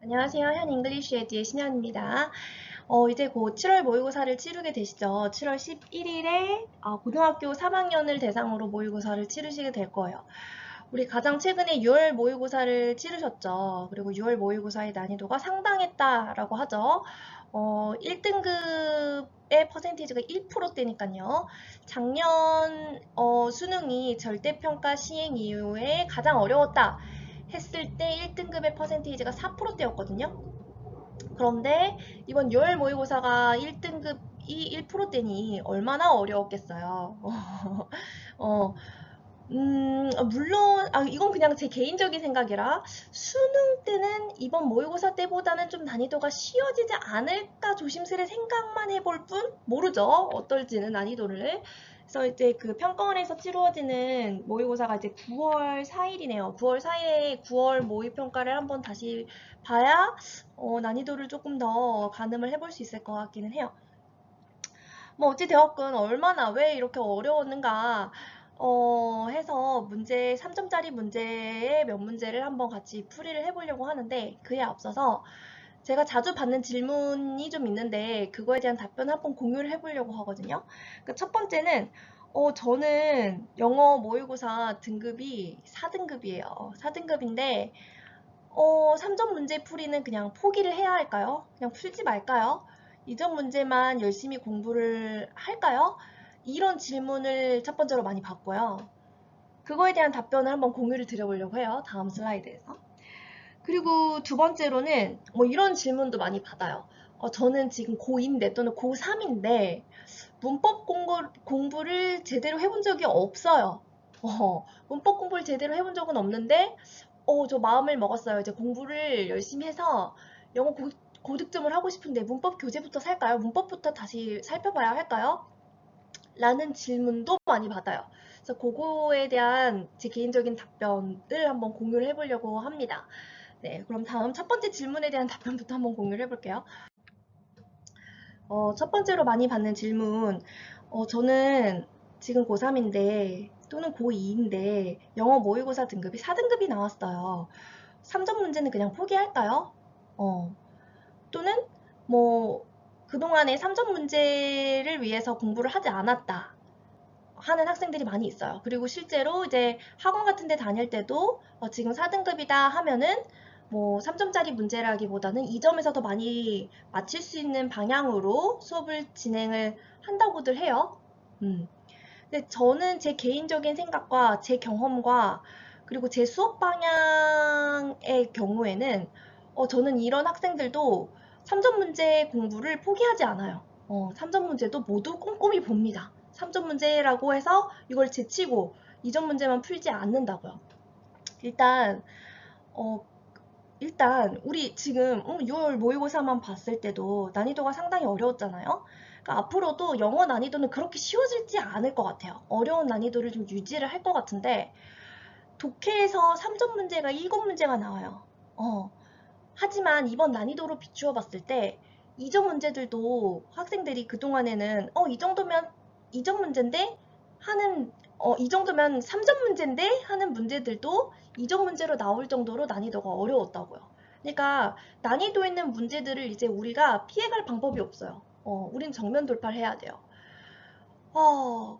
안녕하세요. 현 잉글리쉬 에듀의 신현입니다. 이제 곧 7월 모의고사를 치르게 되시죠. 7월 11일에 고등학교 3학년을 대상으로 모의고사를 치르시게 될 거예요. 우리 가장 최근에 6월 모의고사를 치르셨죠. 그리고 6월 모의고사의 난이도가 상당했다라고 하죠. 1등급의 퍼센티지가 1%대니까요. 작년 수능이 절대평가 시행 이후에 가장 어려웠다 했을 때 1등급의 퍼센테이지가 4%대였거든요. 그런데 이번 6월 모의고사가 1등급이 1%대니 얼마나 어려웠겠어요. 어, 물론, 이건 그냥 제 개인적인 생각이라 수능 때는 이번 모의고사 때보다는 좀 난이도가 쉬워지지 않을까 조심스레 생각만 해볼 뿐 모르죠. 어떨지는 난이도를. 그래서 이제 그 평가원에서 치루어지는 모의고사가 이제 9월 4일이네요. 9월 4일에 9월 모의평가를 한번 다시 봐야 난이도를 조금 더 가늠을 해볼 수 있을 것 같기는 해요. 뭐 어찌되었건 얼마나 왜 이렇게 어려웠는가 해서 문제 3점짜리 문제의 몇 문제를 한번 같이 풀이를 해보려고 하는데 그에 앞서서 제가 자주 받는 질문이 좀 있는데 그거에 대한 답변을 한번 공유를 해보려고 하거든요. 그러니까 첫 번째는 저는 영어 모의고사 등급이 4등급이에요. 4등급인데 3점 문제 풀이는 그냥 포기를 해야 할까요? 그냥 풀지 말까요? 2점 문제만 열심히 공부를 할까요? 이런 질문을 첫 번째로 많이 받고요. 그거에 대한 답변을 한번 공유를 드려보려고 해요. 다음 슬라이드에서. 그리고 두 번째로는 뭐 이런 질문도 많이 받아요. 저는 지금 고2인데 또는 고3인데 문법 공부를 제대로 해본 적이 없어요. 문법 공부를 제대로 해본 적은 없는데 저 마음을 먹었어요. 이제 공부를 열심히 해서 영어 고득점을 하고 싶은데 문법 교재부터 살까요? 문법부터 다시 살펴봐야 할까요? 라는 질문도 많이 받아요. 그래서 그거에 대한 제 개인적인 답변을 한번 공유를 해보려고 합니다. 네, 그럼 다음 첫 번째 질문에 대한 답변부터 한번 공유를 해볼게요. 첫 번째로 많이 받는 질문, 저는 지금 고3인데 또는 고2인데 영어 모의고사 등급이 4등급이 나왔어요. 3점 문제는 그냥 포기할까요? 또는 뭐 그동안에 3점 문제를 위해서 공부를 하지 않았다 하는 학생들이 많이 있어요. 그리고 실제로 이제 학원 같은 데 다닐 때도 지금 4등급이다 하면은 뭐 3점짜리 문제라기보다는 2점에서 더 많이 맞출 수 있는 방향으로 수업을 진행을 한다고들 해요. 근데 저는 제 개인적인 생각과 제 경험과 그리고 제 수업 방향의 경우에는 저는 이런 학생들도 3점 문제 공부를 포기하지 않아요. 3점 문제도 모두 꼼꼼히 봅니다. 3점 문제라고 해서 이걸 제치고 2점 문제만 풀지 않는다고요. 일단 어, 일단 우리 지금 6월 모의고사만 봤을 때도 난이도가 상당히 어려웠잖아요. 그러니까 앞으로도 영어 난이도는 그렇게 쉬워지지 않을 것 같아요. 어려운 난이도를 좀 유지를 할 것 같은데 독해에서 3점 문제가 7 문제가 나와요. 하지만 이번 난이도로 비추어 봤을 때 2점 문제들도 학생들이 그동안에는 이 정도면 2점 문제인데 하는 이 정도면 3점 문제인데 하는 문제들도 2점 문제로 나올 정도로 난이도가 어려웠다고요. 그러니까 난이도 있는 문제들을 이제 우리가 피해갈 방법이 없어요. 우린 정면 돌파를 해야 돼요. 어,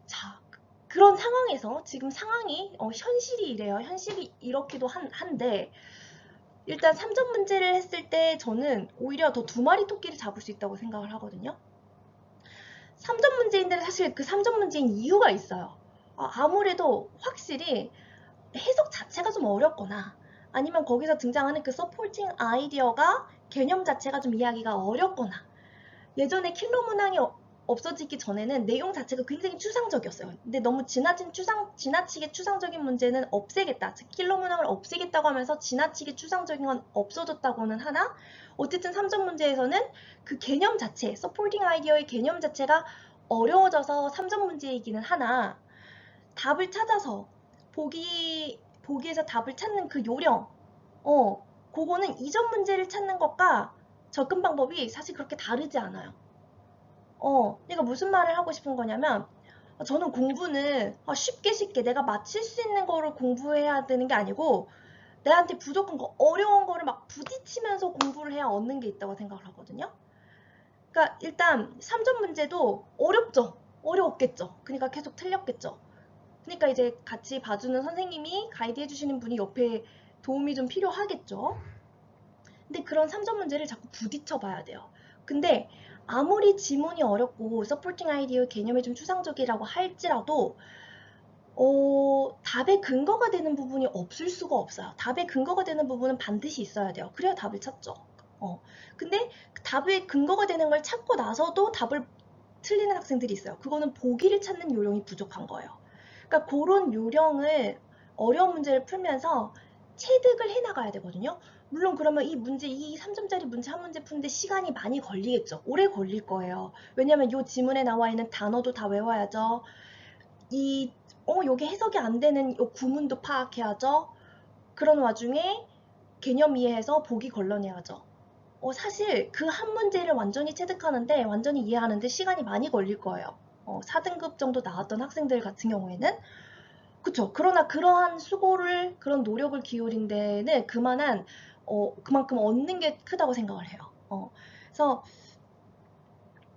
자, 그런 상황에서 지금 상황이 현실이 이래요. 현실이 이렇기도 한데 일단 3점 문제를 했을 때 저는 오히려 더 두 마리 토끼를 잡을 수 있다고 생각을 하거든요. 3점 문제인데 사실 그 3점 문제인 이유가 있어요. 아무래도 확실히 해석 자체가 좀 어렵거나 아니면 거기서 등장하는 그 서포팅 아이디어가 개념 자체가 좀 이해하기가 어렵거나 예전에 킬러 문항이 없어지기 전에는 내용 자체가 굉장히 추상적이었어요. 근데 너무 지나치게 추상적인 문제는 없애겠다. 즉 킬러 문항을 없애겠다고 하면서 지나치게 추상적인 건 없어졌다고는 하나 어쨌든 3점 문제에서는 그 개념 자체, 서포팅 아이디어의 개념 자체가 어려워져서 3점 문제이기는 하나 답을 찾아서 보기에서 답을 찾는 그 요령 그거는 2점 문제를 찾는 것과 접근 방법이 사실 그렇게 다르지 않아요. 내가 무슨 말을 하고 싶은 거냐면 저는 공부는 쉽게 내가 맞출 수 있는 거를 공부해야 되는 게 아니고 내한테 부족한 거, 어려운 거를 막 부딪히면서 공부를 해야 얻는 게 있다고 생각을 하거든요. 그러니까 일단 3점 문제도 어렵죠. 어려웠겠죠. 그러니까 계속 틀렸겠죠. 그러니까 이제 같이 봐주는 선생님이 가이드 해주시는 분이 옆에 도움이 좀 필요하겠죠. 근데 그런 3점 문제를 자꾸 부딪혀 봐야 돼요. 근데 아무리 지문이 어렵고 서포팅 아이디어 개념이 좀 추상적이라고 할지라도 답의 근거가 되는 부분이 없을 수가 없어요. 답의 근거가 되는 부분은 반드시 있어야 돼요. 그래야 답을 찾죠. 근데 답의 근거가 되는 걸 찾고 나서도 답을 틀리는 학생들이 있어요. 그거는 보기를 찾는 요령이 부족한 거예요. 그러니까 그런 요령을 어려운 문제를 풀면서 체득을 해나가야 되거든요. 물론 그러면 이 문제, 이 3점짜리 문제 한 문제 푸는데 시간이 많이 걸리겠죠. 오래 걸릴 거예요. 왜냐면 이 지문에 나와 있는 단어도 다 외워야죠. 여기 해석이 안 되는 이 구문도 파악해야죠. 그런 와중에 개념 이해해서 보기 걸러내야죠. 사실 그 한 문제를 완전히 체득하는데, 완전히 이해하는데 시간이 많이 걸릴 거예요. 4등급 정도 나왔던 학생들 같은 경우에는. 그쵸. 그러나 그러한 수고를, 그런 노력을 기울인 데는 그만큼 얻는 게 크다고 생각을 해요. 그래서,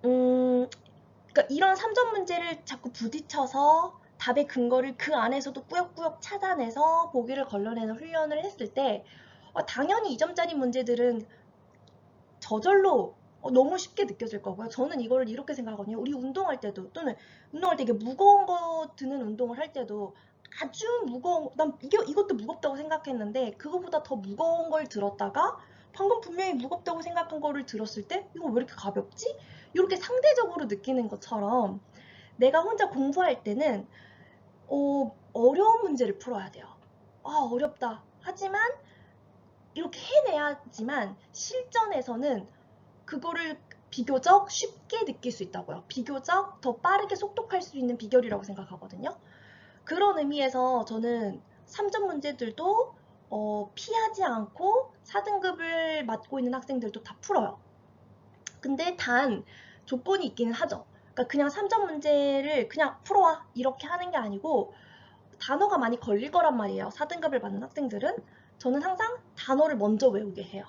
그러니까 이런 3점 문제를 자꾸 부딪혀서 답의 근거를 그 안에서도 꾸역꾸역 찾아내서 보기를 걸러내는 훈련을 했을 때, 당연히 2점짜리 문제들은 저절로 너무 쉽게 느껴질 거고요. 저는 이거를 이렇게 생각하거든요. 우리 운동할 때도, 또는 운동할 때 이게 무거운 거 드는 운동을 할 때도 아주 난 이것도 무겁다고 생각했는데 그거보다 더 무거운 걸 들었다가 방금 분명히 무겁다고 생각한 거를 들었을 때 이거 왜 이렇게 가볍지? 이렇게 상대적으로 느끼는 것처럼 내가 혼자 공부할 때는 어려운 문제를 풀어야 돼요. 어렵다. 하지만 이렇게 해내야지만 실전에서는 그거를 비교적 쉽게 느낄 수 있다고요. 비교적 더 빠르게 속독할 수 있는 비결이라고 생각하거든요. 그런 의미에서 저는 3점 문제들도 피하지 않고 4등급을 맡고 있는 학생들도 다 풀어요. 근데 단 조건이 있기는 하죠. 그러니까 그냥 3점 문제를 그냥 풀어와 이렇게 하는 게 아니고 단어가 많이 걸릴 거란 말이에요. 4등급을 받는 학생들은. 저는 항상 단어를 먼저 외우게 해요.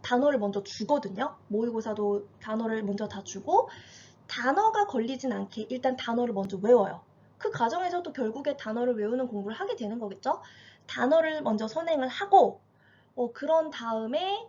단어를 먼저 주거든요. 모의고사도 단어를 먼저 다 주고 단어가 걸리진 않게 일단 단어를 먼저 외워요. 그 과정에서도 결국에 단어를 외우는 공부를 하게 되는 거겠죠. 단어를 먼저 선행을 하고 그런 다음에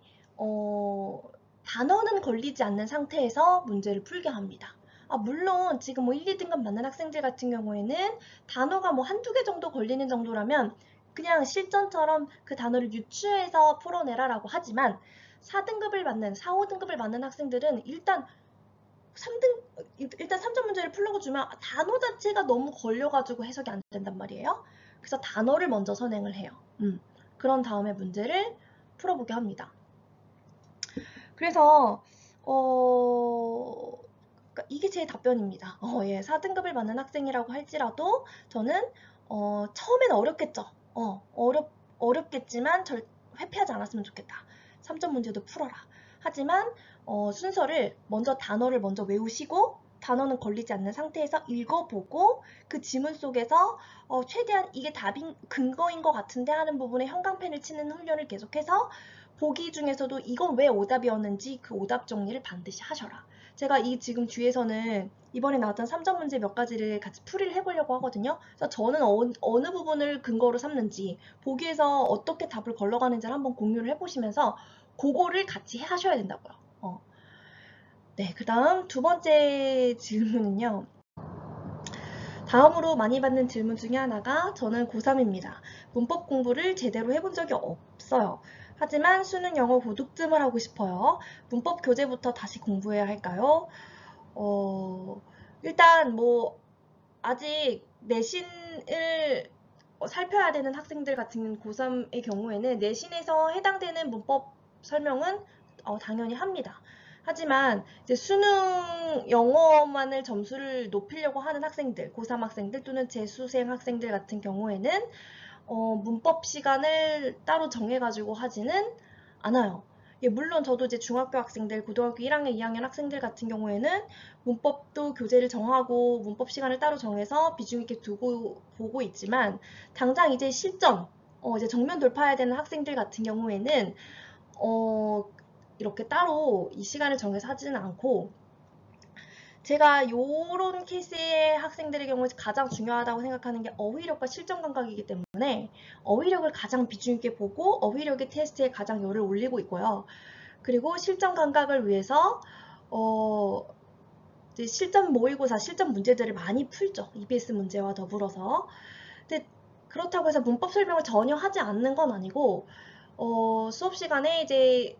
단어는 걸리지 않는 상태에서 문제를 풀게 합니다. 물론 지금 뭐 1, 2등급 맞는 학생들 같은 경우에는 단어가 뭐 한두 개 정도 걸리는 정도라면 그냥 실전처럼 그 단어를 유추해서 풀어내라 라고 하지만 4등급을 맞는, 4, 5등급을 맞는 학생들은 일단 3점 문제를 풀려고 주면 단어 자체가 너무 걸려가지고 해석이 안 된단 말이에요. 그래서 단어를 먼저 선행을 해요. 그런 다음에 문제를 풀어보게 합니다. 그래서 그러니까 이게 제 답변입니다. 4등급을 받는 학생이라고 할지라도 저는 처음에는 어렵겠죠. 어렵겠지만 회피하지 않았으면 좋겠다. 3점 문제도 풀어라. 하지만 순서를 단어를 먼저 외우시고 단어는 걸리지 않는 상태에서 읽어보고 그 지문 속에서 최대한 이게 답인 근거인 것 같은데 하는 부분에 형광펜을 치는 훈련을 계속해서 보기 중에서도 이건 왜 오답이었는지 그 오답 정리를 반드시 하셔라. 제가 지금 뒤에서는 이번에 나왔던 3점 문제 몇 가지를 같이 풀이를 해보려고 하거든요. 그래서 저는 어느 부분을 근거로 삼는지 보기에서 어떻게 답을 걸러가는지를 한번 공유를 해보시면서 그거를 같이 하셔야 된다고요. 네, 그 다음 두 번째 질문은요. 다음으로 많이 받는 질문 중에 하나가 저는 고3입니다. 문법 공부를 제대로 해본 적이 없어요. 하지만 수능 영어 고득점을 하고 싶어요. 문법 교재부터 다시 공부해야 할까요? 일단 뭐 아직 내신을 살펴야 되는 학생들 같은 고3의 경우에는 내신에서 해당되는 문법 설명은 당연히 합니다. 하지만 이제 수능 영어만을 점수를 높이려고 하는 학생들, 고3 학생들 또는 재수생 학생들 같은 경우에는 문법 시간을 따로 정해가지고 하지는 않아요. 물론 저도 이제 중학교 학생들, 고등학교 1학년, 2학년 학생들 같은 경우에는 문법도 교재를 정하고 문법 시간을 따로 정해서 비중 있게 두고 보고 있지만 당장 이제 실전, 이제 정면 돌파해야 되는 학생들 같은 경우에는 이렇게 따로 이 시간을 정해서 하지는 않고, 제가 요런 케이스의 학생들의 경우에 가장 중요하다고 생각하는 게 어휘력과 실전 감각이기 때문에 어휘력을 가장 비중 있게 보고 어휘력의 테스트에 가장 열을 올리고 있고요. 그리고 실전 감각을 위해서 이제 실전 모의고사, 실전 문제들을 많이 풀죠. EBS 문제와 더불어서. 근데 그렇다고 해서 문법 설명을 전혀 하지 않는 건 아니고, 수업 시간에 이제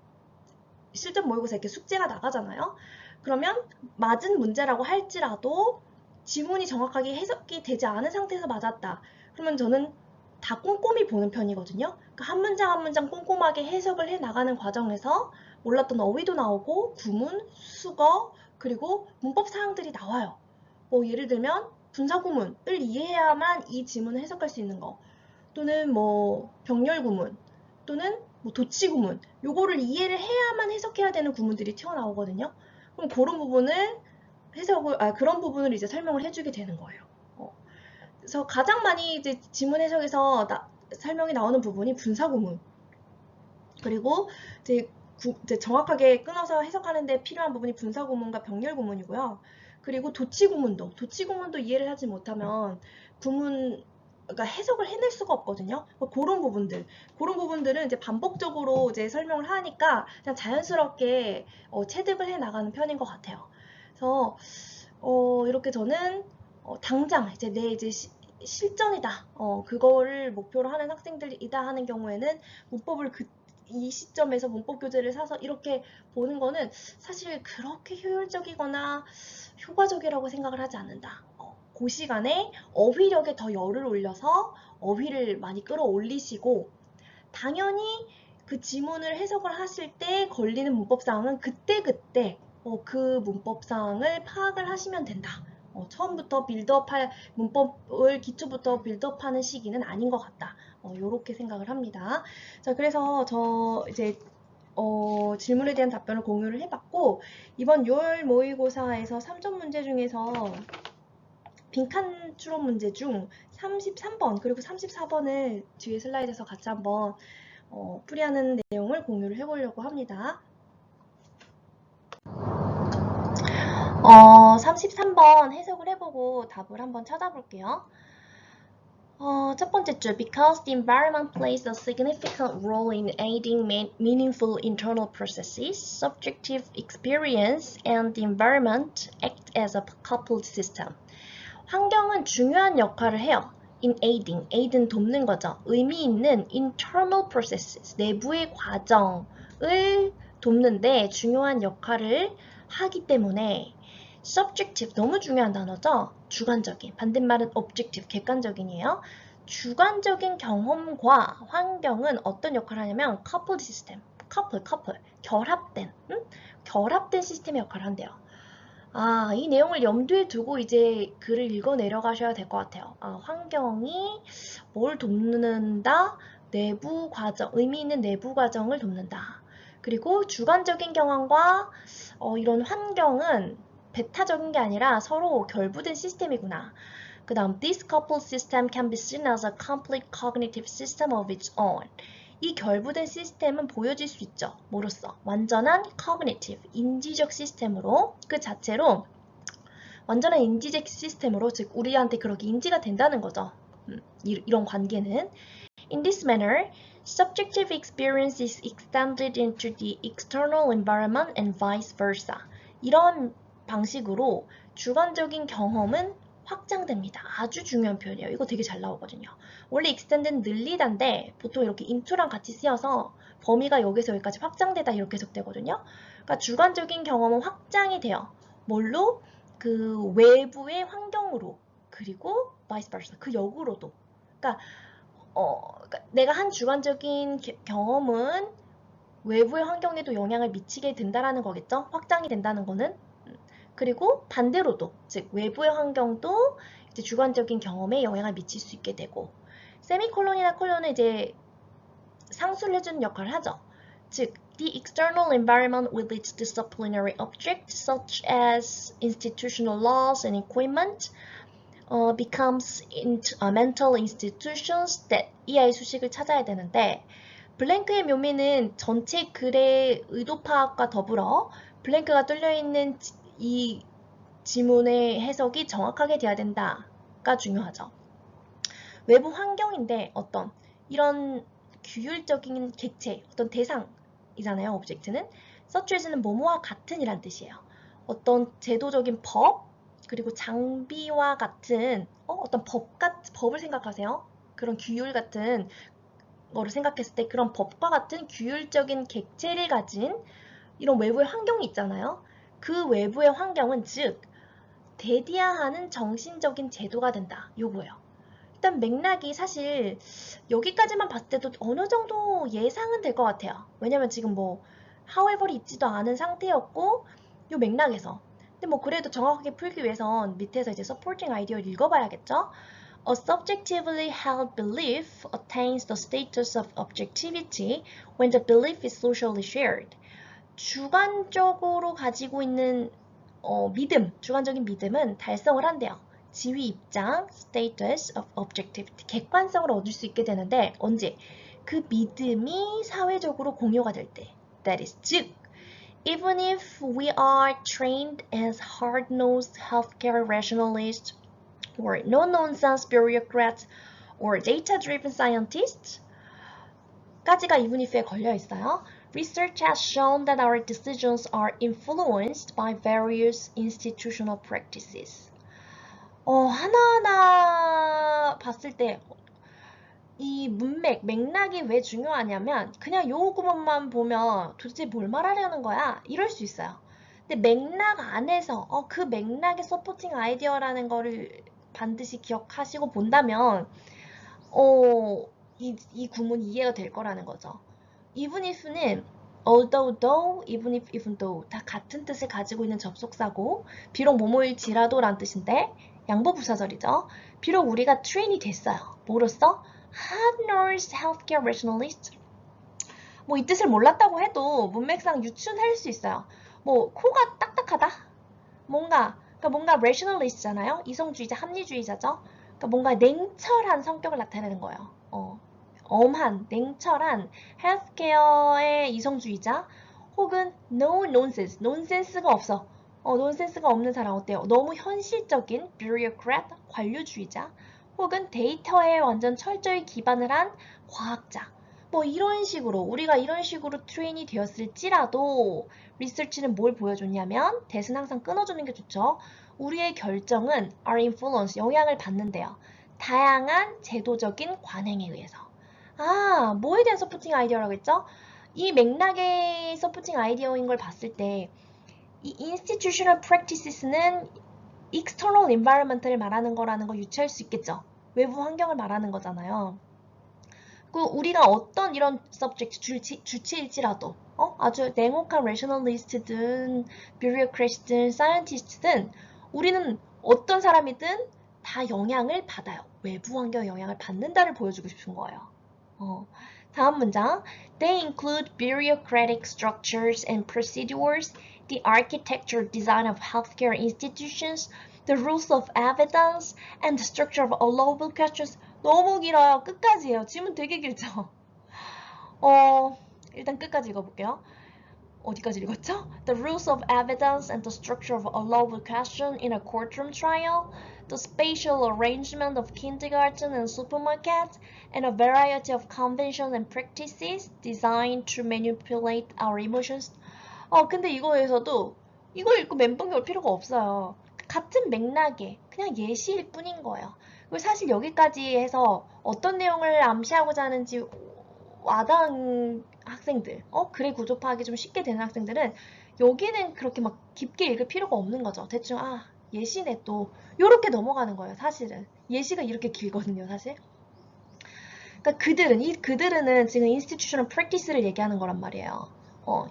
실전 모의고사 이렇게 숙제가 나가잖아요. 그러면 맞은 문제라고 할지라도 지문이 정확하게 해석이 되지 않은 상태에서 맞았다. 그러면 저는 다 꼼꼼히 보는 편이거든요. 그러니까 한 문장 한 문장 꼼꼼하게 해석을 해 나가는 과정에서 몰랐던 어휘도 나오고 구문, 수거, 그리고 문법 사항들이 나와요. 예를 들면 분사구문을 이해해야만 이 지문을 해석할 수 있는 거, 또는 병렬구문, 또는 도치구문, 요거를 이해를 해야만 해석해야 되는 구문들이 튀어나오거든요. 그럼 그런 부분을 그런 부분을 이제 설명을 해주게 되는 거예요. 그래서 가장 많이 이제 지문 해석에서 설명이 나오는 부분이 분사구문, 그리고 이제 정확하게 끊어서 해석하는데 필요한 부분이 분사구문과 병렬구문이고요. 그리고 도치구문도 이해를 하지 못하면 그러니까 해석을 해낼 수가 없거든요. 그런 부분들은 이제 반복적으로 이제 설명을 하니까 그냥 자연스럽게 체득을 해 나가는 편인 것 같아요. 그래서 이렇게 저는 당장 이제 내 이제 실전이다, 그거를 목표로 하는 학생들이다 하는 경우에는 문법을 이 시점에서 문법 교재를 사서 이렇게 보는 거는 사실 그렇게 효율적이거나 효과적이라고 생각을 하지 않는다. 그 시간에 어휘력에 더 열을 올려서 어휘를 많이 끌어올리시고, 당연히 그 지문을 해석을 하실 때 걸리는 문법사항은 그때그때 그 문법사항을 파악을 하시면 된다. 처음부터 문법을 기초부터 빌드업하는 시기는 아닌 것 같다. 요렇게 생각을 합니다. 자, 그래서 저 이제 질문에 대한 답변을 공유를 해봤고, 이번 6월 모의고사에서 3점 문제 중에서 빈칸 추론 문제 중 33번 그리고 34번을 뒤에 슬라이드에서 같이 한번 풀이하는 내용을 공유를 해보려고 합니다. 33번 해석을 해보고 답을 한번 찾아볼게요. 첫 번째 줄, because the environment plays a significant role in aiding meaningful internal processes, subjective experience and the environment act as a coupled system. 환경은 중요한 역할을 해요. in aid는 돕는 거죠. 의미 있는 internal processes, 내부의 과정을 돕는데 중요한 역할을 하기 때문에 subjective, 너무 중요한 단어죠. 주관적인, 반대말은 objective, 객관적인이에요. 주관적인 경험과 환경은 어떤 역할을 하냐면 coupled system, couple, 결합된 시스템의 역할을 한대요. 이 내용을 염두에 두고 이제 글을 읽어 내려가셔야 될 것 같아요. 환경이 뭘 돕는다? 내부 과정, 의미 있는 내부 과정을 돕는다. 그리고 주관적인 경험과 이런 환경은 배타적인 게 아니라 서로 결부된 시스템이구나. 그 다음, this coupled system can be seen as a complete cognitive system of its own. 이 결부된 시스템은 보여질 수 있죠. 뭐로써? 완전한 cognitive, 인지적 시스템으로, 그 자체로 완전한 인지적 시스템으로, 즉 우리한테 그렇게 인지가 된다는 거죠. 이런 관계는. In this manner, subjective experience is extended into the external environment and vice versa. 이런 방식으로 주관적인 경험은 확장됩니다. 아주 중요한 표현이에요. 이거 되게 잘 나오거든요. 원래 extend는 늘리다인데 보통 이렇게 into랑 같이 쓰여서 범위가 여기서 여기까지 확장되다 이렇게 해석되거든요. 그러니까 주관적인 경험은 확장이 돼요. 뭘로? 그 외부의 환경으로, 그리고 vice versa, 그 역으로도. 그러니까 내가 한 주관적인 경험은 외부의 환경에도 영향을 미치게 된다라는 거겠죠? 확장이 된다는 거는. 그리고 반대로도, 즉 외부의 환경도 이제 주관적인 경험에 영향을 미칠 수 있게 되고, 세미콜론이나 콜론은 이제 상수를 해주는 역할을 하죠. 즉, the external environment with its disciplinary objects such as institutional laws and equipment, becomes mental institutions that 이하의 수식을 찾아야 되는데 블랭크의 묘미는 전체 글의 의도 파악과 더불어 블랭크가 뚫려있는 이 지문의 해석이 정확하게 돼야 된다가 중요하죠. 외부 환경인데 어떤 이런 규율적인 객체, 어떤 대상이잖아요. 오브젝트는. such as는 뭐뭐와 같은 이란 뜻이에요. 어떤 제도적인 법, 그리고 장비와 같은 어떤 법을 생각하세요. 그런 규율 같은 거를 생각했을 때 그런 법과 같은 규율적인 객체를 가진 이런 외부의 환경이 있잖아요. 그 외부의 환경은 즉 대디아하는 정신적인 제도가 된다. 요거예요. 일단 맥락이 사실 여기까지만 봤을 때도 어느 정도 예상은 될 것 같아요. 왜냐면 지금 뭐 however이 있지도 않은 상태였고 요 맥락에서 근데 뭐 그래도 정확하게 풀기 위해선 밑에서 이제 supporting idea를 읽어봐야겠죠. A subjectively held belief attains the status of objectivity when the belief is socially shared. 주관적으로 가지고 있는 주관적인 믿음은 달성을 한대요. 지위 입장, status of objectivity, 객관성을 얻을 수 있게 되는데 언제? 그 믿음이 사회적으로 공유가 될 때. That is, 즉, even if we are trained as hard-nosed healthcare rationalists or no-nonsense bureaucrats or data-driven scientists, 까지가 even if에 걸려 있어요. Research has shown that our decisions are influenced by various institutional practices. 하나하나 봤을 때 이 맥락이 왜 중요하냐면 그냥 요 구문만 보면 도대체 뭘 말하려는 거야? 이럴 수 있어요. 근데 맥락 안에서 그 맥락의 서포팅 아이디어라는 거를 반드시 기억하시고 본다면 이 구문이 이해가 될 거라는 거죠. even if는 although, even if, even though 다 같은 뜻을 가지고 있는 접속사고 비록 뭐뭐일지라도 란 뜻인데 양보부사절이죠. 비록 우리가 트레인이 됐어요. 뭐로써? hard-nosed healthcare rationalist. 뭐 이 뜻을 몰랐다고 해도 문맥상 유추할 수 있어요. 뭐 코가 딱딱하다? 그러니까 뭔가 rationalist잖아요. 이성주의자, 합리주의자죠. 그러니까 뭔가 냉철한 성격을 나타내는 거예요. 엄한, 냉철한 헬스케어의 이성주의자 혹은 no nonsense, nonsense가 없어. nonsense가 없는 사람 어때요? 너무 현실적인 bureaucrat, 관료주의자 혹은 데이터에 완전 철저히 기반을 한 과학자. 뭐 이런 식으로 우리가 이런 식으로 트레인이 되었을지라도 리서치는 뭘 보여줬냐면 대신 항상 끊어주는 게 좋죠. 우리의 결정은 are influence, 영향을 받는데요. 다양한 제도적인 관행에 의해서. 뭐에 대한 서포팅 아이디어라고 했죠? 이 맥락의 서포팅 아이디어인 걸 봤을 때 이 institutional practices는 external environment를 말하는 거라는 걸 유추할 수 있겠죠. 외부 환경을 말하는 거잖아요. 그 우리가 어떤 이런 subject 주체일지라도 아주 냉혹한 rationalist든 bureaucrat든 scientist든 우리는 어떤 사람이든 다 영향을 받아요. 외부 환경 영향을 받는다를 보여주고 싶은 거예요. 다음 문장. They include bureaucratic structures and procedures, the architecture design of healthcare institutions, the rules of evidence, and the structure of allowable questions. 너무 길어요. 끝까지예요. 지문 되게 길죠? 일단 끝까지 읽어볼게요. 어디까지 읽었죠? The rules of evidence and the structure of allowable question in a courtroom trial, the spatial arrangement of kindergarten and supermarket, and a variety of conventions and practices designed to manipulate our emotions. 근데 이거에서도 이거 읽고 멘붕이 올 필요가 없어요. 같은 맥락에 그냥 예시일 뿐인 거예요. 그리고 사실 여기까지 해서 어떤 내용을 암시하고자 하는지 와닿은 학생들, 글의 구조 파악이 좀 쉽게 되는 학생들은 여기는 그렇게 막 깊게 읽을 필요가 없는 거죠. 대충 예시네 또 요렇게 넘어가는 거예요. 사실은 예시가 이렇게 길거든요. 사실. 그러니까 그들은 지금 institutional practice를 얘기하는 거란 말이에요.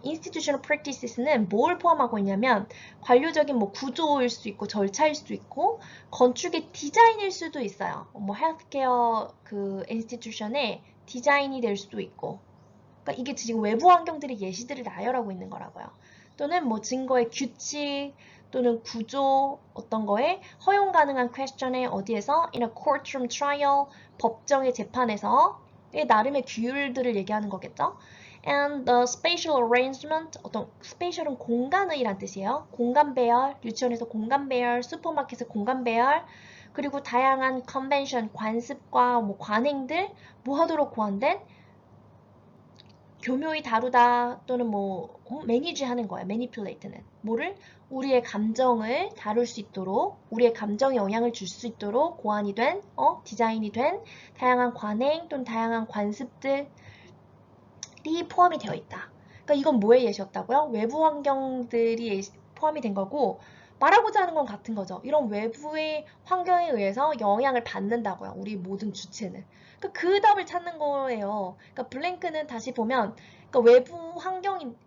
institutional practices는 뭘 포함하고 있냐면 관료적인 뭐 구조일 수도 있고 절차일 수도 있고 건축의 디자인일 수도 있어요. 뭐 헬스케어 그 institution의 디자인이 될 수도 있고. 그러니까 이게 지금 외부 환경들의 예시들을 나열하고 있는 거라고요. 또는 뭐 증거의 규칙 또는 구조 어떤 거에 허용 가능한 question에 어디에서 in a courtroom trial 법정의 재판에서 나름의 규율들을 얘기하는 거겠죠. And the spatial arrangement 어떤 spatial은 공간의란 뜻이에요. 공간 배열, 유치원에서 공간 배열, 슈퍼마켓에서 공간 배열 그리고 다양한 컨벤션, 관습과 뭐 관행들 뭐 하도록 고안된 교묘히 다루다 또는 뭐 매니지하는 거야. 매니플레이트는 뭐를 우리의 감정을 다룰 수 있도록 우리의 감정에 영향을 줄 수 있도록 고안이 된 디자인이 된 다양한 관행 또는 다양한 관습들이 포함이 되어 있다. 그러니까 이건 뭐의 예시였다고요? 외부 환경들이 포함이 된 거고 말하고자 하는 건 같은 거죠. 이런 외부의 환경에 의해서 영향을 받는다고요. 우리 모든 주체는. 그러니까 그 답을 찾는 거예요. 그러니까 블랭크는 다시 보면 그러니까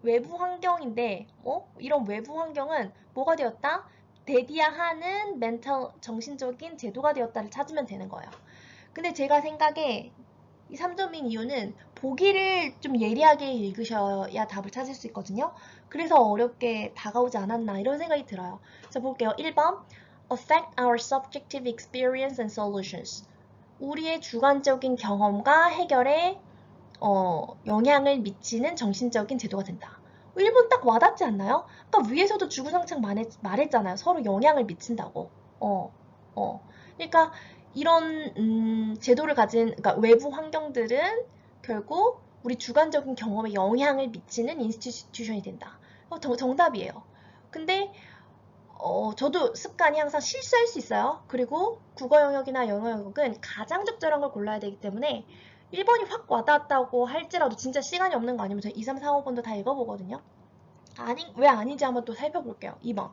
외부 환경인데 이런 외부 환경은 뭐가 되었다? 대디아하는 멘탈 정신적인 제도가 되었다를 찾으면 되는 거예요. 근데 제가 생각에 이 3점인 이유는 보기를 좀 예리하게 읽으셔야 답을 찾을 수 있거든요. 그래서 어렵게 다가오지 않았나 이런 생각이 들어요. 자, 볼게요. 1번 affect our subjective experience and solutions. 우리의 주관적인 경험과 해결에 영향을 미치는 정신적인 제도가 된다. 1번 딱 와닿지 않나요? 아까 위에서도 주구장창 말했잖아요. 서로 영향을 미친다고. 그러니까 이런 제도를 가진 그러니까 외부 환경들은 결국 우리 주관적인 경험에 영향을 미치는 인스티튜션이 된다. 정답이에요. 근데 저도 습관이 항상 실수할 수 있어요. 그리고 국어 영역이나 영어 영역은 가장 적절한 걸 골라야 되기 때문에 1번이 확 와닿았다고 할지라도 진짜 시간이 없는 거 아니면 저 2, 3, 4, 5번도 다 읽어보거든요. 왜 아닌지 한번 또 살펴볼게요. 2번.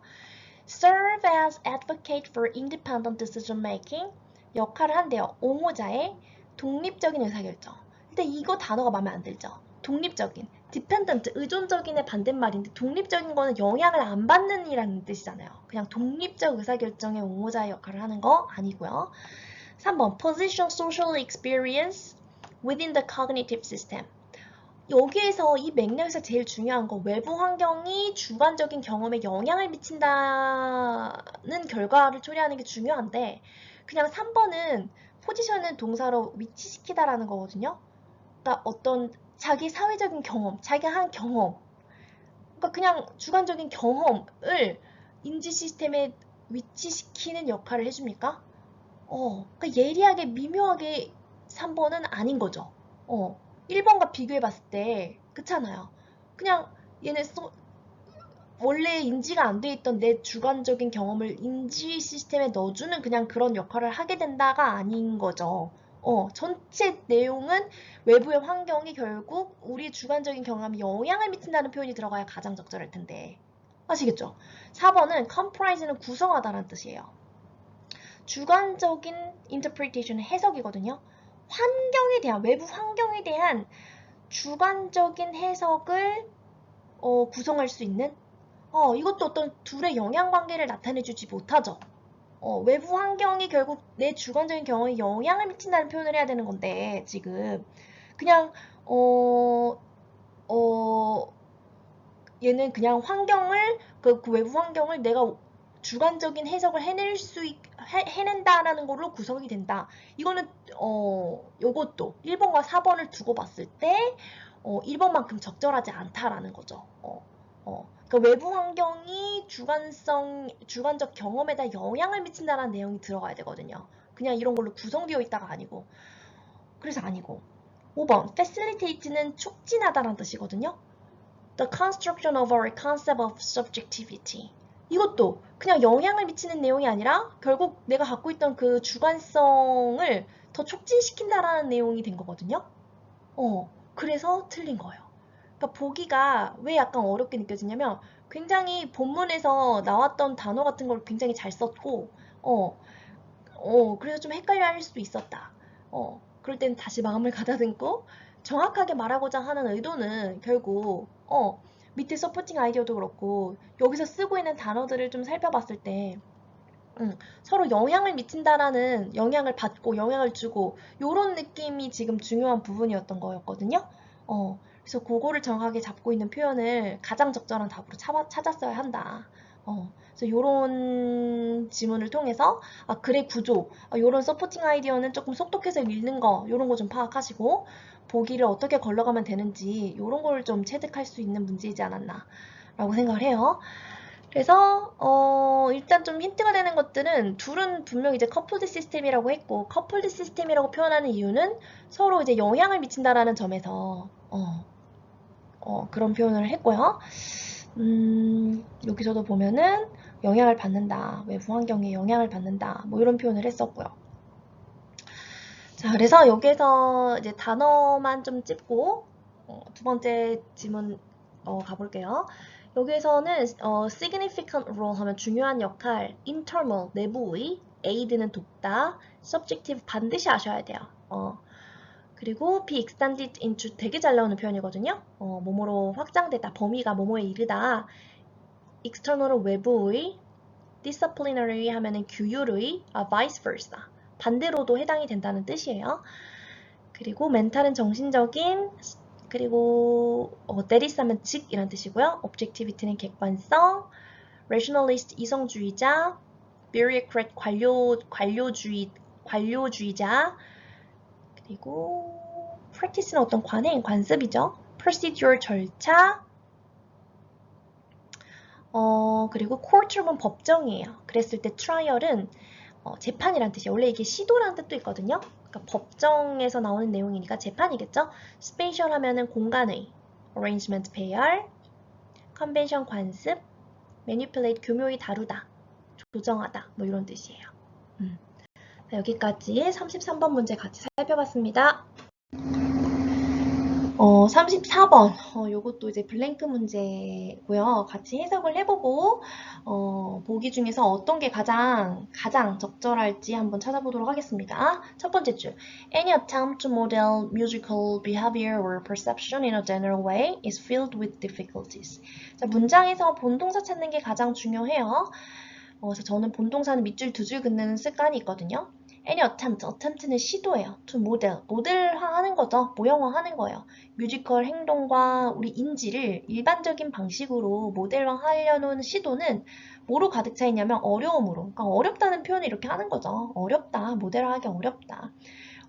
Serve as advocate for independent decision making. 역할을 한대요. 옹호자의 독립적인 의사결정. 근데 이거 단어가 마음에 안 들죠? 독립적인, dependent, 의존적인의 반대말인데 독립적인 거는 영향을 안 받는 이라는 뜻이잖아요. 그냥 독립적 의사결정의 옹호자의 역할을 하는 거 아니고요. 3번, position social experience within the cognitive system. 여기에서 이 맥락에서 제일 중요한 건 외부 환경이 주관적인 경험에 영향을 미친다는 결과를 초래하는 게 중요한데 그냥 3번은 포지션은 동사로 위치시키다라는 거거든요. 그러니까 어떤 자기 사회적인 경험, 자기가 한 경험 그러니까 그냥 주관적인 경험을 인지 시스템에 위치시키는 역할을 해줍니까? 그러니까 예리하게 미묘하게 3번은 아닌 거죠. 1번과 비교해 봤을 때 그렇잖아요. 그냥 얘네 원래 인지가 안 돼 있던 내 주관적인 경험을 인지 시스템에 넣어주는 그냥 그런 역할을 하게 된다가 아닌 거죠. 전체 내용은 외부의 환경이 결국 우리 주관적인 경험에 영향을 미친다는 표현이 들어가야 가장 적절할 텐데. 아시겠죠? 4번은 comprise는 구성하다라는 뜻이에요. 주관적인 interpretation은 해석이거든요. 환경에 대한, 외부 환경에 대한 주관적인 해석을 구성할 수 있는 이것도 어떤 둘의 영향관계를 나타내주지 못하죠. 외부 환경이 결국 내 주관적인 경험에 영향을 미친다는 표현을 해야 되는 건데 지금 그냥 얘는 그냥 환경을 그 외부 환경을 내가 주관적인 해석을 해낸다라는 걸로 구성이 된다. 이거는 요것도 1번과 4번을 두고 봤을 때 1번만큼 적절하지 않다라는 거죠. 그러니까 외부 환경이 주관적 경험에다 영향을 미친다는 내용이 들어가야 되거든요. 그냥 이런 걸로 구성되어 있다가 아니고. 그래서 아니고. 5번, facilitate는 촉진하다라는 뜻이거든요. The construction of our concept of subjectivity. 이것도 그냥 영향을 미치는 내용이 아니라 결국 내가 갖고 있던 그 주관성을 더 촉진시킨다라는 내용이 된 거거든요. 그래서 틀린 거예요. 그러니까 보기가 왜 약간 어렵게 느껴지냐면 굉장히 본문에서 나왔던 단어 같은 걸 굉장히 잘 썼고 그래서 좀 헷갈려 할 수도 있었다. 그럴 땐 다시 마음을 가다듬고 정확하게 말하고자 하는 의도는 결국 밑에 서포팅 아이디어도 그렇고 여기서 쓰고 있는 단어들을 좀 살펴봤을 때 서로 영향을 미친다라는 영향을 받고 영향을 주고 이런 느낌이 지금 중요한 부분이었던 거였거든요. 그래서 그거를 정확하게 잡고 있는 표현을 가장 적절한 답으로 찾았어야 한다. 그래서 요런 지문을 통해서 글의 구조, 요런 서포팅 아이디어는 조금 속독해서 읽는 거, 요런 거 좀 파악하시고 보기를 어떻게 걸러가면 되는지 요런 걸 좀 체득할 수 있는 문제이지 않았나 라고 생각을 해요. 그래서 일단 좀 힌트가 되는 것들은 둘은 분명 이제 커플드 시스템이라고 했고 커플드 시스템이라고 표현하는 이유는 서로 이제 영향을 미친다라는 점에서 그런 표현을 했고요. 여기서도 보면은 영향을 받는다, 외부 환경에 영향을 받는다, 뭐 이런 표현을 했었고요. 자, 그래서 여기에서 이제 단어만 좀 찝고 두 번째 지문 가볼게요. 여기에서는 significant role 하면 중요한 역할, internal 내부의, aid는 돕다, subjective 반드시 아셔야 돼요. 그리고 be extended into 되게 잘 나오는 표현이거든요. 뭐뭐로 확장되다, 범위가 뭐뭐에 이르다. external은 외부의, disciplinary 하면은 규율의, vice versa. 반대로도 해당이 된다는 뜻이에요. 그리고 mental은 정신적인, 그리고 that is 하면 즉 이란 뜻이고요. objectivity는 객관성, rationalist 이성주의자, bureaucrat 관료주의자, 그리고 practice는 어떤 관행, 관습이죠. procedure 절차, 그리고 courtroom은 법정이에요. 그랬을 때 trial은 재판이란 뜻이에요. 원래 이게 시도라는 뜻도 있거든요. 그러니까 법정에서 나오는 내용이니까 재판이겠죠. spatial 하면은 공간의, arrangement 배열, convention 관습, manipulate 교묘히 다루다, 조정하다, 뭐 이런 뜻이에요. 여기까지 33번 문제 같이 살펴봤습니다. 34번. 요것도 이제 블랭크 문제고요. 같이 해석을 해보고, 보기 중에서 어떤 게 가장 적절할지 한번 찾아보도록 하겠습니다. 첫 번째 줄. Any attempt to model musical behavior or perception in a general way is filled with difficulties. 자, 문장에서 본동사 찾는 게 가장 중요해요. 그래서 저는 본동사는 밑줄 두 줄 긋는 습관이 있거든요. Any attempt는 시도예요. to 모델화하는 거죠. 모형화하는 거예요. 뮤지컬 행동과 우리 인지를 일반적인 방식으로 모델화하려는 시도는 뭐로 가득 차 있냐면 어려움으로. 그러니까 어렵다는 표현을 이렇게 하는 거죠. 어렵다, 모델화하기 어렵다.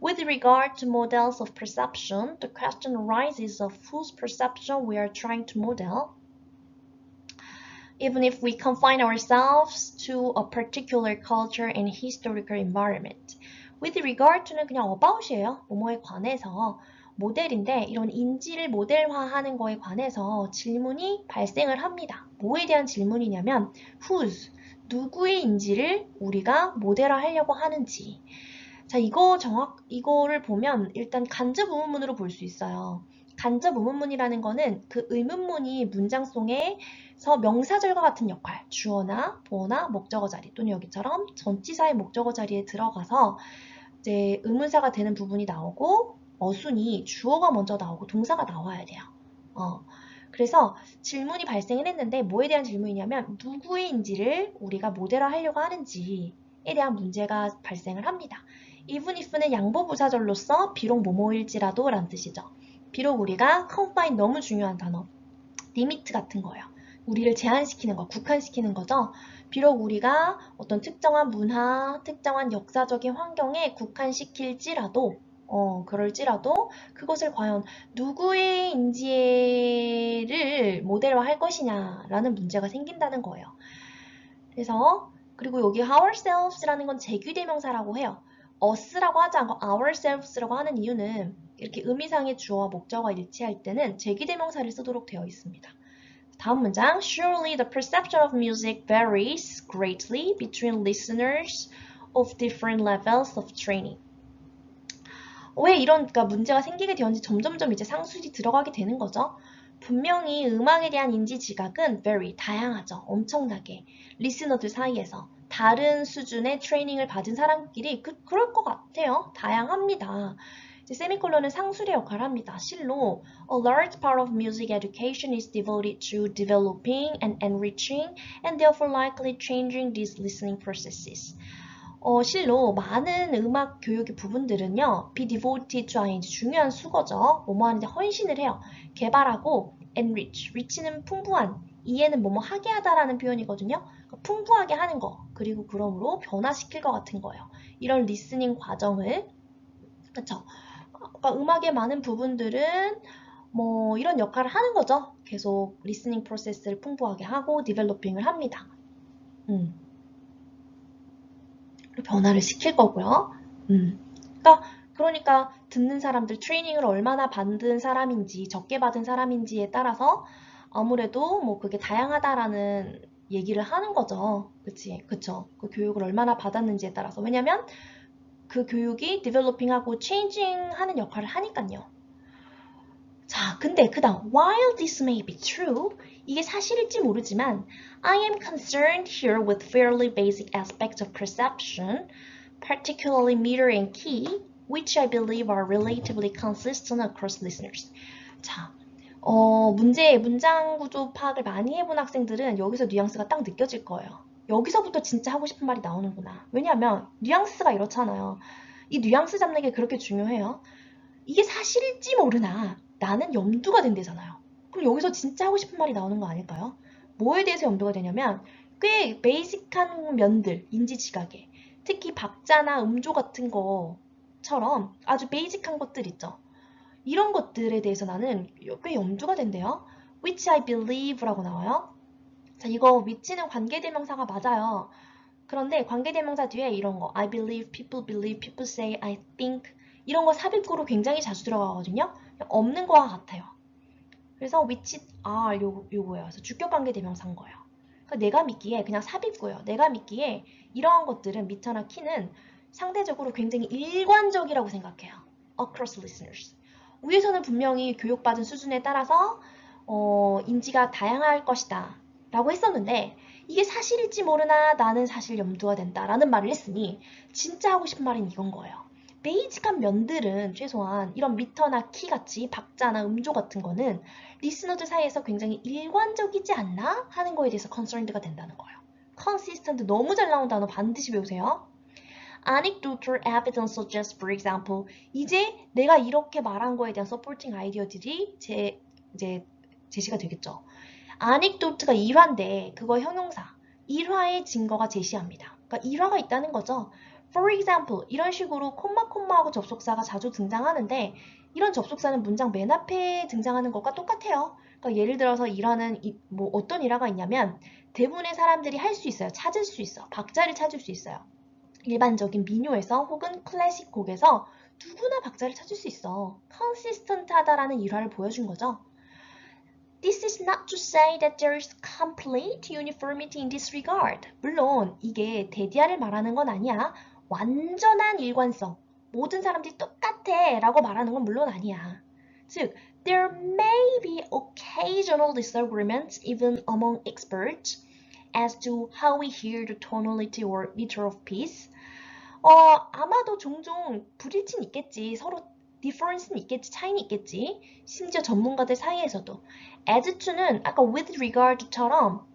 With regard to models of perception, the question arises of whose perception we are trying to model. Even if we confine ourselves to a particular culture and historical environment. With regard to는 그냥 about이에요. 뭐뭐에 관해서 모델인데 이런 인지를 모델화하는 거에 관해서 질문이 발생을 합니다. 뭐에 대한 질문이냐면 whose, 누구의 인지를 우리가 모델화하려고 하는지. 자, 이거를 보면 일단 간접 의문문으로 볼 수 있어요. 간접 의문문이라는 거는 그 의문문이 문장 속에서 명사절과 같은 역할, 주어나 보어나 목적어 자리 또는 여기처럼 전치사의 목적어 자리에 들어가서 이제 의문사가 되는 부분이 나오고 어순이 주어가 먼저 나오고 동사가 나와야 돼요. 그래서 질문이 발생을 했는데 뭐에 대한 질문이냐면 누구의인지를 우리가 모델화하려고 하는지에 대한 문제가 발생을 합니다. even if는 양보부사절로서 비록 뭐뭐일지라도 라는 뜻이죠. 비록 우리가 confine 너무 중요한 단어, limit 같은 거예요. 우리를 제한시키는 거, 국한시키는 거죠. 비록 우리가 어떤 특정한 문화, 특정한 역사적인 환경에 국한시킬지라도 그럴지라도 그것을 과연 누구의 인지를 모델로 할 것이냐라는 문제가 생긴다는 거예요. 그래서 그리고 여기 ourselves라는 건 제귀대명사라고 해요. us라고 하지 않고 ourselves라고 하는 이유는 이렇게 의미상의 주어와 목적어가 일치할 때는 제귀대명사를 쓰도록 되어 있습니다. 다음 문장. Surely the perception of music varies greatly between listeners of different levels of training. 왜 이런 문제가 생기게 되었는지 점점점 이제 상술이 들어가게 되는 거죠. 분명히 음악에 대한 인지 지각은 very 다양하죠. 엄청나게. 리스너들 사이에서 다른 수준의 트레이닝을 받은 사람끼리 그럴 것 같아요. 다양합니다. 이제 세미콜론은 상술의 역할을 합니다. 실로 A large part of music education is devoted to developing and enriching and therefore likely changing these listening processes. 실로 많은 음악 교육의 부분들은요, be devoted to ing, 중요한 수거죠. 뭐뭐 하는데 헌신을 해요. 개발하고 enrich, rich는 풍부한, 이해는 뭐뭐 하게 하다라는 표현이거든요. 그러니까 풍부하게 하는 거, 그리고 그러므로 변화시킬 것 같은 거예요. 이런 리스닝 과정을, 그쵸? 그러니까 음악의 많은 부분들은 뭐 이런 역할을 하는 거죠. 계속 리스닝 프로세스를 풍부하게 하고 디벨로핑을 합니다. 변화를 시킬 거고요. 그러니까 듣는 사람들 트레이닝을 얼마나 받은 사람인지 적게 받은 사람인지에 따라서 아무래도 뭐 그게 다양하다라는 얘기를 하는 거죠. 그쵸. 그 교육을 얼마나 받았는지에 따라서. 왜냐면 그 교육이 디벨로핑하고 체인징하는 역할을 하니까요. 자, 근데 그 다음 while this may be true, 이게 사실일지 모르지만 I am concerned here with fairly basic aspects of perception, particularly meter and key, which I believe are relatively consistent across listeners. 자, 문장 구조 파악을 많이 해본 학생들은 여기서 뉘앙스가 딱 느껴질 거예요. 여기서부터 진짜 하고 싶은 말이 나오는구나. 왜냐하면 뉘앙스가 이렇잖아요. 이 뉘앙스 잡는 게 그렇게 중요해요. 이게 사실일지 모르나 나는 염두가 된대잖아요. 그럼 여기서 진짜 하고 싶은 말이 나오는 거 아닐까요? 뭐에 대해서 염두가 되냐면 꽤 베이직한 면들, 인지지각에 특히 박자나 음조 같은 거처럼 아주 베이직한 것들 있죠. 이런 것들에 대해서 나는 꽤 염두가 된대요. which I believe라고 나와요. 자, 이거 which는 관계대명사가 맞아요. 그런데 관계대명사 뒤에 이런 거 I believe, people say, I think 이런 거 삽입구로 굉장히 자주 들어가거든요. 없는 거와 같아요. 그래서 which are 요거예요. 그래서 주격관계대명사인 거예요. 그러니까 내가 믿기에 그냥 삽입구예요. 내가 믿기에 이러한 것들은 미터나 키는 상대적으로 굉장히 일관적이라고 생각해요. across listeners. 위에서는 분명히 교육받은 수준에 따라서 인지가 다양할 것이다 라고 했었는데 이게 사실일지 모르나 나는 사실 염두가 된다 라는 말을 했으니 진짜 하고 싶은 말은 이건 거예요. 베이직한 면들은 최소한 이런 미터나 키 같이 박자나 음조 같은 거는 리스너들 사이에서 굉장히 일관적이지 않나 하는 거에 대해서 concerned가 된다는 거예요. consistent 너무 잘 나온 단어 반드시 배우세요. Anecdotal evidence suggests, for example, 이제 내가 이렇게 말한 거에 대한 supporting 아이디어들이 이제 제시가 되겠죠. anecdote가 일화인데 그거 형용사, 일화의 증거가 제시합니다. 그러니까 일화가 있다는 거죠. For example, 이런 식으로 콤마하고 접속사가 자주 등장하는데 이런 접속사는 문장 맨 앞에 등장하는 것과 똑같아요. 그러니까 예를 들어서 일화는 뭐 어떤 일화가 있냐면 대부분의 사람들이 할 수 있어요. 찾을 수 있어. 박자를 찾을 수 있어요. 일반적인 민요에서 혹은 클래식 곡에서 누구나 박자를 찾을 수 있어. consistent하다라는 일화를 보여준 거죠. This is not to say that there is complete uniformity in this regard. 물론 이게 대디아를 말하는 건 아니야. 완전한 일관성. 모든 사람들이 똑같아 라고 말하는 건 물론 아니야. 즉, there may be occasional disagreements even among experts as to how we hear the tonality or meter of piece. 아마도 종종 불일치는 있겠지. 서로 difference는 있겠지. 차이는 있겠지. 심지어 전문가들 사이에서도. as to는 아까 with regard to처럼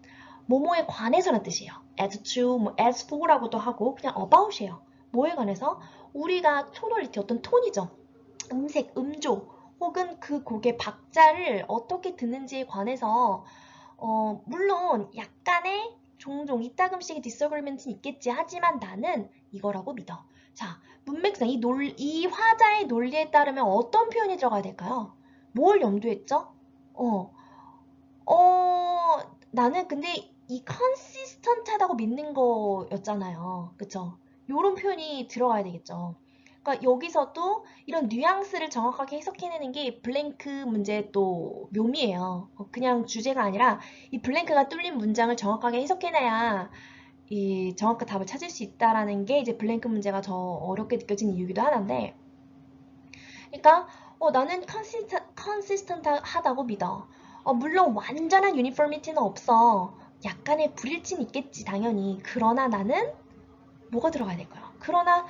뭐뭐에 관해서란 뜻이에요. as to, 뭐 as for라고도 하고 그냥 about이에요. 뭐에 관해서? 우리가 tonality 어떤 톤이죠. 음색, 음조 혹은 그 곡의 박자를 어떻게 듣는지에 관해서 물론 약간의 종종 이따금씩의 disagreement는 있겠지. 하지만 나는 이거라고 믿어. 자, 문맥상 이 화자의 논리에 따르면 어떤 표현이 들어가야 될까요? 뭘 염두했죠? 나는 근데 이 consistent하다고 믿는 거였잖아요. 그쵸? 요런 표현이 들어가야 되겠죠. 그러니까 여기서도 이런 뉘앙스를 정확하게 해석해내는 게 블랭크 문제의 또 묘미예요. 그냥 주제가 아니라 이 블랭크가 뚫린 문장을 정확하게 해석해내야 이 정확한 답을 찾을 수 있다라는 게 이제 블랭크 문제가 더 어렵게 느껴지는 이유기도 하는데, 그러니까 나는 컨시스턴트하다고 믿어. 물론 완전한 유니포미티는 없어. 약간의 불일치는 있겠지 당연히. 그러나 나는 뭐가 들어가야 될까요? 그러나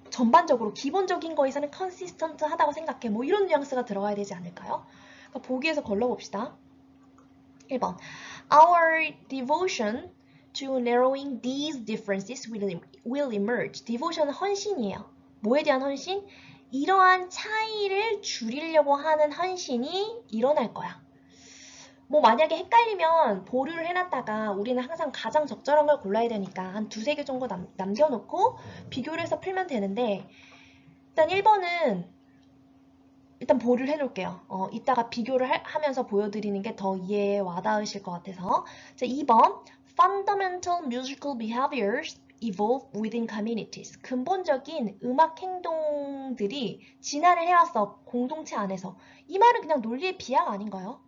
전반적으로 기본적인 거에서는 컨시스턴트하다고 생각해. 뭐 이런 뉘앙스가 들어가야 되지 않을까요? 그러니까 보기에서 걸러봅시다. 1번. Our devotion to narrowing these differences will emerge. devotion은 헌신이에요. 뭐에 대한 헌신? 이러한 차이를 줄이려고 하는 헌신이 일어날 거야. 뭐 만약에 헷갈리면 보류를 해놨다가 우리는 항상 가장 적절한 걸 골라야 되니까 한 두세 개 정도 남겨놓고 비교를 해서 풀면 되는데 일단 1번은 일단 보류를 해놓을게요. 이따가 비교를 하면서 보여드리는 게 더 이해에 와닿으실 것 같아서. 자, 2번 Fundamental musical behaviors evolve within communities. 근본적인 음악 행동들이 진화를 해왔어. 공동체 안에서. 이 말은 그냥 논리의 비약 아닌가요?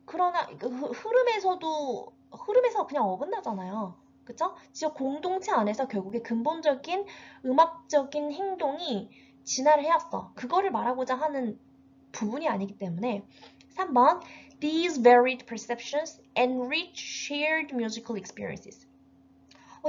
그러나 흐름에서 그냥 어긋나잖아요. 그쵸? 진짜 공동체 안에서 결국에 근본적인 음악적인 행동이 진화를 해왔어. 그거를 말하고자 하는 부분이 아니기 때문에 3번 These varied perceptions enrich shared musical experiences.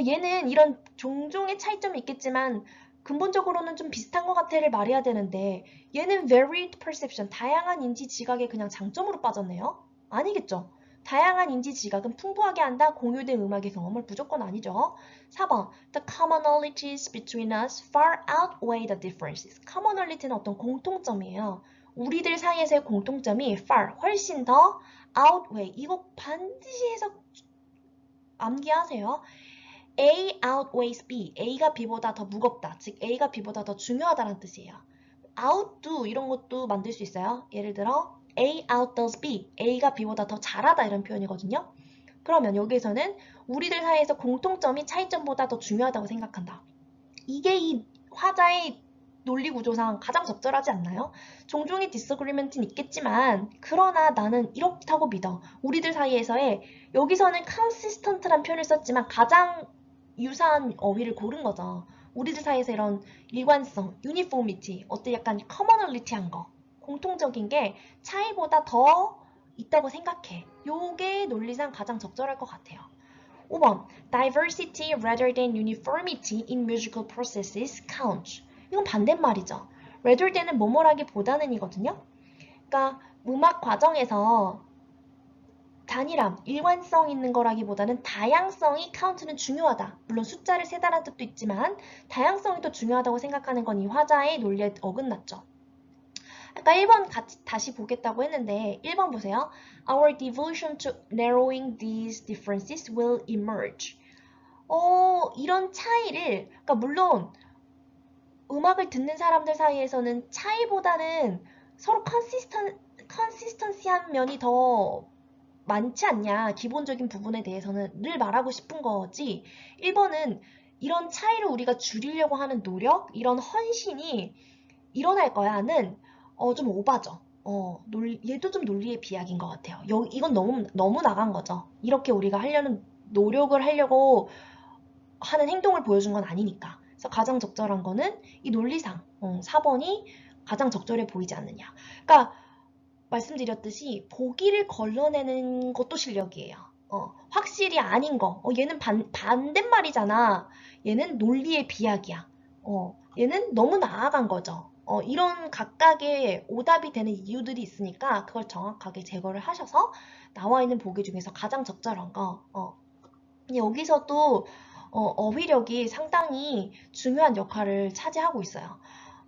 얘는 이런 종종의 차이점이 있겠지만 근본적으로는 좀 비슷한 것 같아를 말해야 되는데 얘는 varied perception, 다양한 인지 지각의 그냥 장점으로 빠졌네요. 아니겠죠? 다양한 인지 지각은 풍부하게 한다. 공유된 음악의 경험을 무조건 아니죠. 4번 The commonalities between us far outweigh the differences. commonality는 어떤 공통점이에요. 우리들 사이에서의 공통점이 far, 훨씬 더 outweigh, 이거 반드시 해석 암기하세요. A outweighs B. A가 B보다 더 무겁다. 즉 A가 B보다 더 중요하다는 뜻이에요. outdo 이런 것도 만들 수 있어요. 예를 들어 A outdoes B. A가 B보다 더 잘하다 이런 표현이거든요. 그러면 여기에서는 우리들 사이에서 공통점이 차이점보다 더 중요하다고 생각한다. 이게 이 화자의 논리 구조상 가장 적절하지 않나요? 종종의 disagreement는 있겠지만 그러나 나는 이렇다고 믿어. 우리들 사이에서의 여기서는 consistent란 표현을 썼지만 가장 유사한 어휘를 고른 거죠. 우리들 사이에서 이런 일관성, uniformity, 어떤 약간 commonality한 거, 공통적인 게 차이보다 더 있다고 생각해. 요게 논리상 가장 적절할 것 같아요. 5번 Diversity rather than uniformity in musical processes counts. 이건 반대말이죠. rather than은 뭐뭐라기보다는 이거든요. 그러니까 음악 과정에서 단일함, 일관성 있는 거라기보다는 다양성이 count는 중요하다. 물론 숫자를 세다라는 뜻도 있지만 다양성이 더 중요하다고 생각하는 건 이 화자의 논리에 어긋났죠. 아까 1번 같이 다시 보겠다고 했는데 1번 보세요. Our devotion to narrowing these differences will emerge. 이런 차이를, 그러니까 물론 음악을 듣는 사람들 사이에서는 차이보다는 서로 컨시스턴시한 면이 더 많지 않냐, 기본적인 부분에 대해서는 늘 말하고 싶은 거지. 1번은 이런 차이를 우리가 줄이려고 하는 노력, 이런 헌신이 일어날 거야는 좀 오바죠. 얘도 좀 논리의 비약인 것 같아요. 이건 너무 나간 거죠. 이렇게 우리가 노력을 하려고 하는 행동을 보여준 건 아니니까. 그래서 가장 적절한 거는 이 논리상 4번이 가장 적절해 보이지 않느냐. 그러니까 말씀드렸듯이 보기를 걸러내는 것도 실력이에요. 확실히 아닌 거. 얘는 반대말이잖아. 얘는 논리의 비약이야. 얘는 너무 나아간 거죠. 이런 각각의 오답이 되는 이유들이 있으니까 그걸 정확하게 제거를 하셔서 나와 있는 보기 중에서 가장 적절한 거. 여기서도 어휘력이 상당히 중요한 역할을 차지하고 있어요.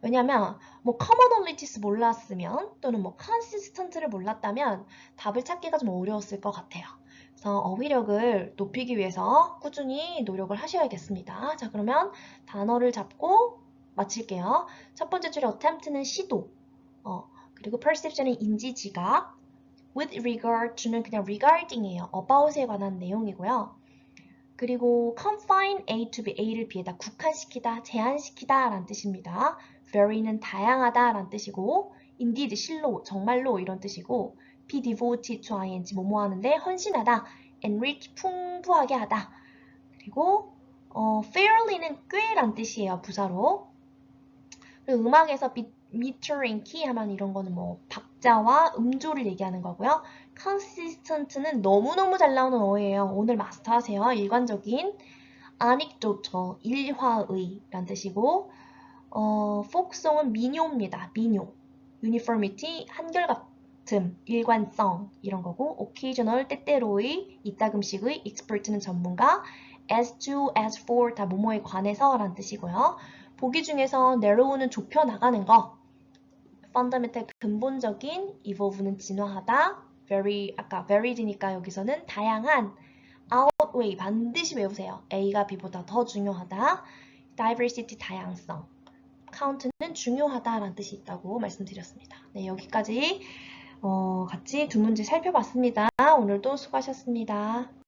왜냐면 뭐 commonalities 몰랐으면 또는 뭐 consistent를 몰랐다면 답을 찾기가 좀 어려웠을 것 같아요. 그래서 어휘력을 높이기 위해서 꾸준히 노력을 하셔야겠습니다. 자, 그러면 단어를 잡고 마칠게요. 첫 번째 줄에 attempt는 시도, 그리고 perception은 인지지각, with regard to는 그냥 regarding이에요. about에 관한 내용이고요. 그리고 confine A to B, A를 B에다 국한시키다, 제한시키다 라는 뜻입니다. vary는 다양하다 라는 뜻이고 indeed, 실로, 정말로 이런 뜻이고 be devoted to ing, 뭐뭐 하는데 헌신하다, enrich, 풍부하게 하다. 그리고 fairly는 꽤 라는 뜻이에요, 부사로. 그리고 음악에서 metering, key 하면 이런 거는 뭐 박자와 음조를 얘기하는 거고요. consistent는 너무너무 잘 나오는 어예요. 오늘 마스터하세요. 일관적인. anecdotal, 일화의 라는 뜻이고 folksong은 민요입니다. 민요. uniformity, 한결같 틈, 일관성 이런 거고 occasional 때때로의, 이따금씩의, expert는 전문가, as to, as for 다 뭐뭐에 관해서 라는 뜻이고요. 보기 중에서 narrow는 좁혀 나가는 거, fundamental 근본적인, evolve는 진화하다, very 아까 varied니까 여기서는 다양한, outweigh 반드시 외우세요. A가 B보다 더 중요하다, diversity 다양성, count는 중요하다라는 뜻이 있다고 말씀드렸습니다. 네, 여기까지 같이 두 문제 살펴봤습니다. 오늘도 수고하셨습니다.